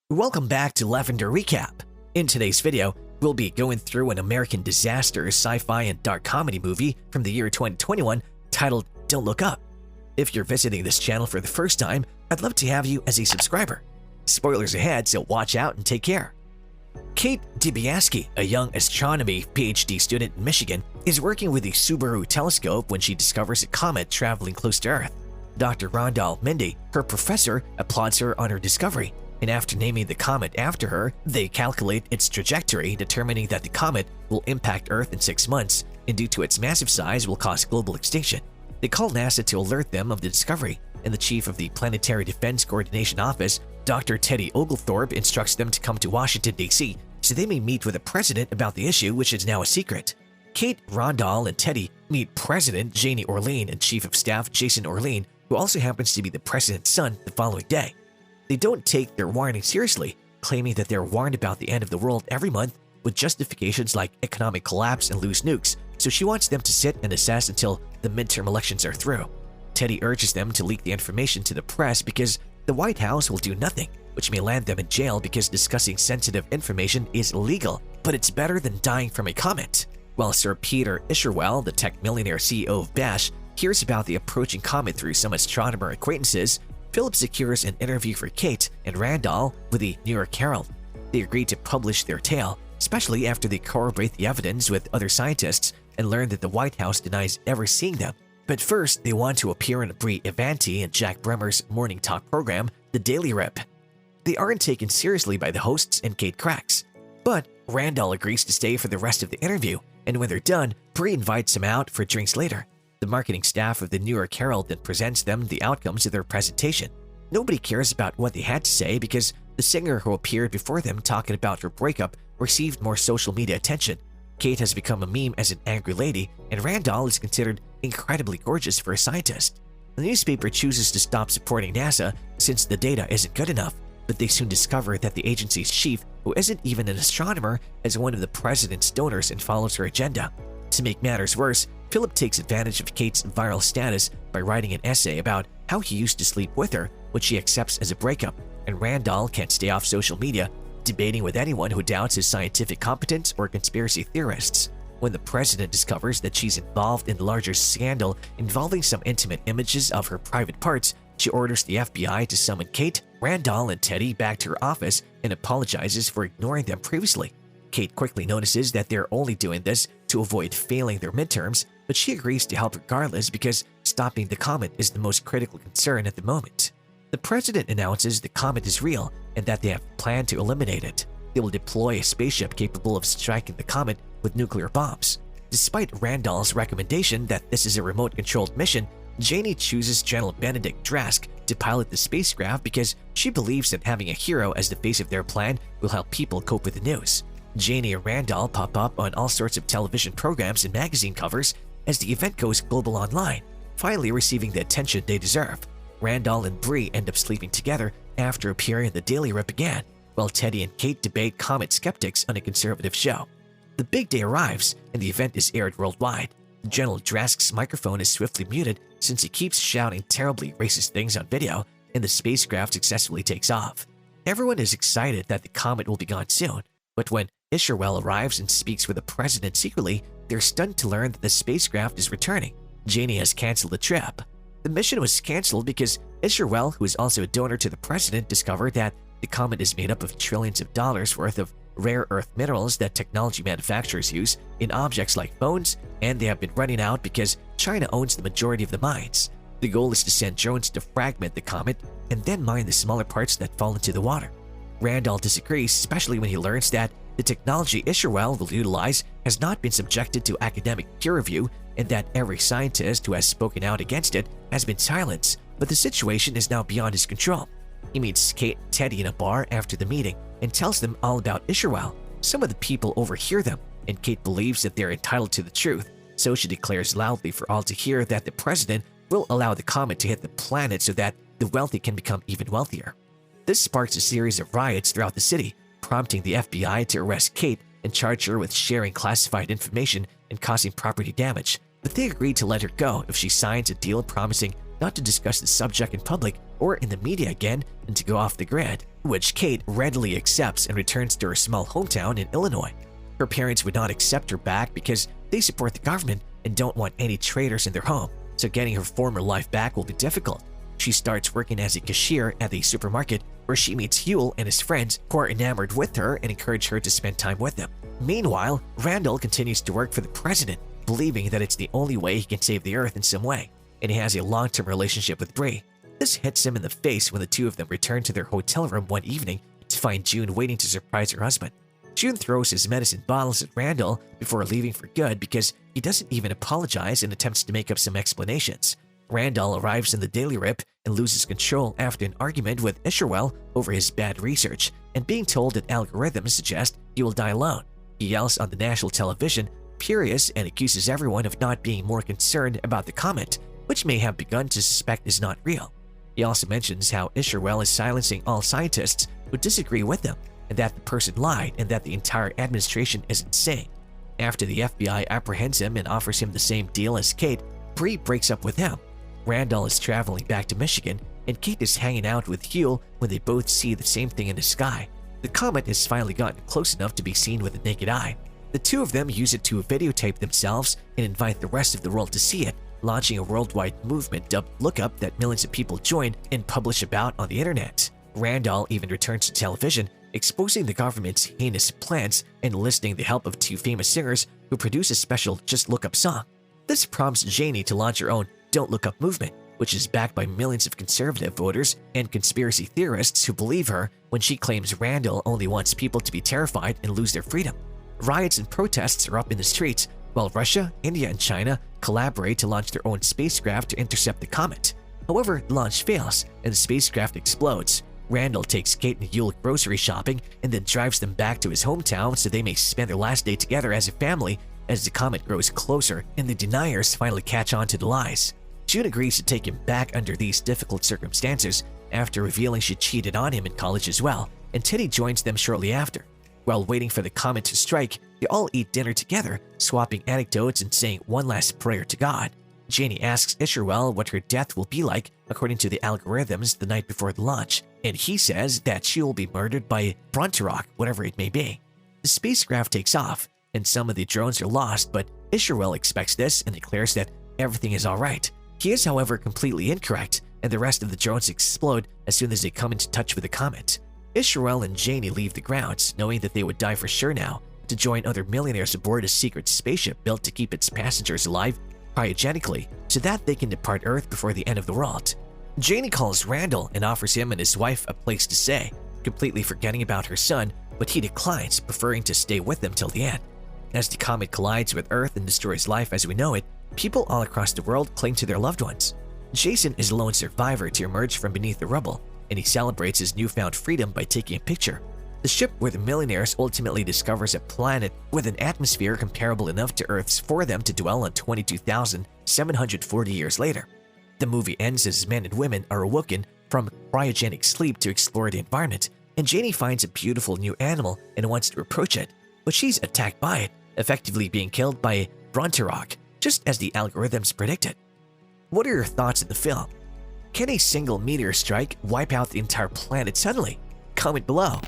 Welcome back to Lavender Recap. In today's video, we'll be going through an American disaster sci-fi and dark comedy movie from the year 2021 titled Don't Look Up. If you're visiting this channel for the first time, I'd love to have you as a subscriber. Spoilers ahead, so watch out and take care. Kate Dibiaski, a young astronomy PhD student in Michigan, is working with the Subaru telescope when she discovers a comet traveling close to Earth. Dr. Rondal Mindy, her professor, applauds her on her discovery, and after naming the comet after her, they calculate its trajectory, determining that the comet will impact Earth in 6 months, and due to its massive size will cause global extinction. They call NASA to alert them of the discovery, and the chief of the Planetary Defense Coordination Office, Dr. Teddy Oglethorpe, instructs them to come to Washington, D.C., so they may meet with the president about the issue, which is now a secret. Kate, Rondal, and Teddy meet President Janie Orlean and Chief of Staff Jason Orlean, who also happens to be the president's son, the following day. They don't take their warning seriously, claiming that they're warned about the end of the world every month with justifications like economic collapse and loose nukes, so she wants them to sit and assess until the midterm elections are through. Teddy urges them to leak the information to the press because the White House will do nothing, which may land them in jail because discussing sensitive information is illegal, but it's better than dying from a comet. While Sir Peter Isherwell, the tech millionaire CEO of Bash, hears about the approaching comet through some astronomer acquaintances, Philip secures an interview for Kate and Randall with the New York Herald. They agree to publish their tale, especially after they corroborate the evidence with other scientists and learn that the White House denies ever seeing them. But first, they want to appear in Brie Avanti and Jack Bremer's morning talk program, The Daily Rip. They aren't taken seriously by the hosts and Kate cracks. But Randall agrees to stay for the rest of the interview, and when they're done, Brie invites him out for drinks later. The marketing staff of the New York Herald then presents them the outcomes of their presentation. Nobody cares about what they had to say because the singer who appeared before them talking about her breakup received more social media attention. Kate has become a meme as an angry lady, and Randall is considered incredibly gorgeous for a scientist. The newspaper chooses to stop supporting NASA since the data isn't good enough, but they soon discover that the agency's chief, who isn't even an astronomer, is one of the president's donors and follows her agenda. To make matters worse, Philip takes advantage of Kate's viral status by writing an essay about how he used to sleep with her, which she accepts as a breakup, and Randall can't stay off social media, debating with anyone who doubts his scientific competence or conspiracy theorists. When the president discovers that she's involved in a larger scandal involving some intimate images of her private parts, she orders the FBI to summon Kate, Randall, and Teddy back to her office and apologizes for ignoring them previously. Kate quickly notices that they're only doing this to avoid failing their midterms, but she agrees to help regardless because stopping the comet is the most critical concern at the moment. The president announces the comet is real and that they have planned to eliminate it. They will deploy a spaceship capable of striking the comet with nuclear bombs. Despite Randall's recommendation that this is a remote-controlled mission, Janie chooses General Benedict Drask to pilot the spacecraft because she believes that having a hero as the face of their plan will help people cope with the news. Janie and Randall pop up on all sorts of television programs and magazine covers as the event goes global online, finally receiving the attention they deserve. Randall and Brie end up sleeping together after appearing in The Daily Rip again, while Teddy and Kate debate comet skeptics on a conservative show. The big day arrives, and the event is aired worldwide. General Drask's microphone is swiftly muted since he keeps shouting terribly racist things on video, and the spacecraft successfully takes off. Everyone is excited that the comet will be gone soon, but when Isherwell arrives and speaks with the president secretly, they're stunned to learn that the spacecraft is returning. Janie has canceled the trip. The mission was canceled because Isherwell, who is also a donor to the president, discovered that the comet is made up of trillions of dollars worth of rare earth minerals that technology manufacturers use in objects like phones, and they have been running out because China owns the majority of the mines. The goal is to send drones to fragment the comet and then mine the smaller parts that fall into the water. Randall disagrees, especially when he learns that the technology Isherwell will utilize has not been subjected to academic peer review and that every scientist who has spoken out against it has been silenced, but the situation is now beyond his control. He meets Kate and Teddy in a bar after the meeting and tells them all about Isherwell. Some of the people overhear them, and Kate believes that they're entitled to the truth, so she declares loudly for all to hear that the president will allow the comet to hit the planet so that the wealthy can become even wealthier. This sparks a series of riots throughout the city, prompting the FBI to arrest Kate and charge her with sharing classified information and causing property damage, but they agree to let her go if she signs a deal promising not to discuss the subject in public or in the media again and to go off the grid, which Kate readily accepts and returns to her small hometown in Illinois. Her parents would not accept her back because they support the government and don't want any traitors in their home, so getting her former life back will be difficult. She starts working as a cashier at the supermarket where she meets Huel and his friends who are enamored with her and encourage her to spend time with them. Meanwhile, Randall continues to work for the president, believing that it's the only way he can save the Earth in some way, and he has a long-term relationship with Bree. This hits him in the face when the two of them return to their hotel room one evening to find June waiting to surprise her husband. June throws his medicine bottles at Randall before leaving for good because he doesn't even apologize and attempts to make up some explanations. Randall arrives in the Daily Rip and loses control after an argument with Isherwell over his bad research and being told that algorithms suggest he will die alone. He yells on the national television, furious, and accuses everyone of not being more concerned about the comet, which may have begun to suspect is not real. He also mentions how Isherwell is silencing all scientists who disagree with him, and that the person lied and that the entire administration is insane. After the FBI apprehends him and offers him the same deal as Kate, Bree breaks up with him. Randall is traveling back to Michigan, and Kate is hanging out with Huel when they both see the same thing in the sky. The comet has finally gotten close enough to be seen with the naked eye. The two of them use it to videotape themselves and invite the rest of the world to see it, launching a worldwide movement dubbed Look Up that millions of people join and publish about on the internet. Randall even returns to television, exposing the government's heinous plans and enlisting the help of two famous singers who produce a special Just Look Up song. This prompts Janie to launch her own Don't Look Up movement, which is backed by millions of conservative voters and conspiracy theorists who believe her when she claims Randall only wants people to be terrified and lose their freedom. Riots and protests are up in the streets, while Russia, India, and China collaborate to launch their own spacecraft to intercept the comet. However, the launch fails and the spacecraft explodes. Randall takes Kate and Huel grocery shopping and then drives them back to his hometown so they may spend their last day together as a family as the comet grows closer and the deniers finally catch on to the lies. June agrees to take him back under these difficult circumstances after revealing she cheated on him in college as well, and Teddy joins them shortly after. While waiting for the comet to strike, they all eat dinner together, swapping anecdotes and saying one last prayer to God. Janie asks Isherwell what her death will be like according to the algorithms the night before the launch, and he says that she will be murdered by Bronterock, whatever it may be. The spacecraft takes off, and some of the drones are lost, but Isherwell expects this and declares that everything is alright. He is, however, completely incorrect, and the rest of the drones explode as soon as they come into touch with the comet. Isherwell and Janie leave the grounds, knowing that they would die for sure now, to join other millionaires aboard a secret spaceship built to keep its passengers alive cryogenically so that they can depart Earth before the end of the world. Janie calls Randall and offers him and his wife a place to stay, completely forgetting about her son, but he declines, preferring to stay with them till the end. As the comet collides with Earth and destroys life as we know it, people all across the world cling to their loved ones. Jason is a lone survivor to emerge from beneath the rubble, and he celebrates his newfound freedom by taking a picture. The ship where the millionaires ultimately discovers a planet with an atmosphere comparable enough to Earth's for them to dwell on 22,740 years later. The movie ends as men and women are awoken from cryogenic sleep to explore the environment, and Janie finds a beautiful new animal and wants to approach it, but she's attacked by it, effectively being killed by Bronterock, just as the algorithms predicted. What are your thoughts on the film? Can a single meteor strike wipe out the entire planet suddenly? Comment below.